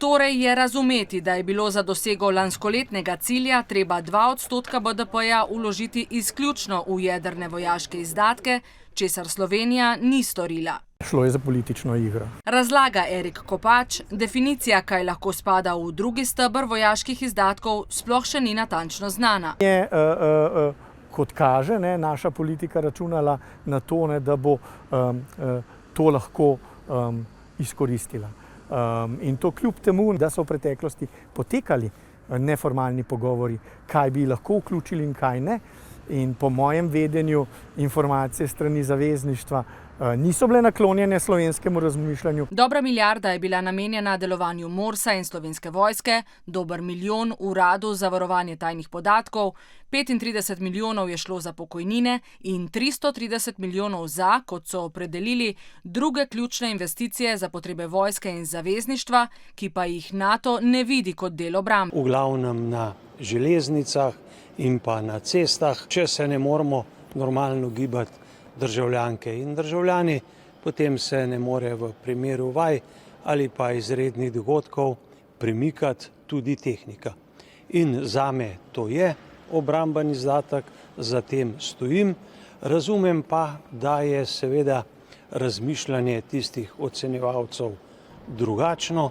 Torej je razumeti, da je bilo za dosego lanskoletnega cilja treba 2% BDP-ja vložiti izključno v jedrne vojaške izdatke, česar Slovenija ni storila. Šlo je za politično igro. Razlaga Erik Kopač, definicija, kaj lahko spada v drugi steber vojaških izdatkov, sploh še ni natančno znana. Kot kaže, naša politika računala na to, da bo to lahko izkoristila. In to kljub temu, da so v preteklosti potekali neformalni pogovori, kaj bi lahko vključili in kaj ne. In po mojem vedenju informacije strani zavezništva niso bile naklonjene slovenskemu razmišljanju. Dobra milijarda je bila namenjena delovanju MORS-a in Slovenske vojske, dober milijon uradu za varovanje tajnih podatkov, 35 milijonov je šlo za pokojnine in 330 milijonov za, kot so opredelili, druge ključne investicije za potrebe vojske in zavezništva, ki pa jih NATO ne vidi kot del obrambe. V glavnem na železnicah in pa na cestah, če se ne moremo normalno gibati državljanke in državljani, potem se ne more v primeru vaj ali pa izrednih dogodkov premikati tudi tehnika. In zame to je obramben izdatek, za tem stojim. Razumem pa, da je seveda razmišljanje tistih ocenjevalcev drugačno.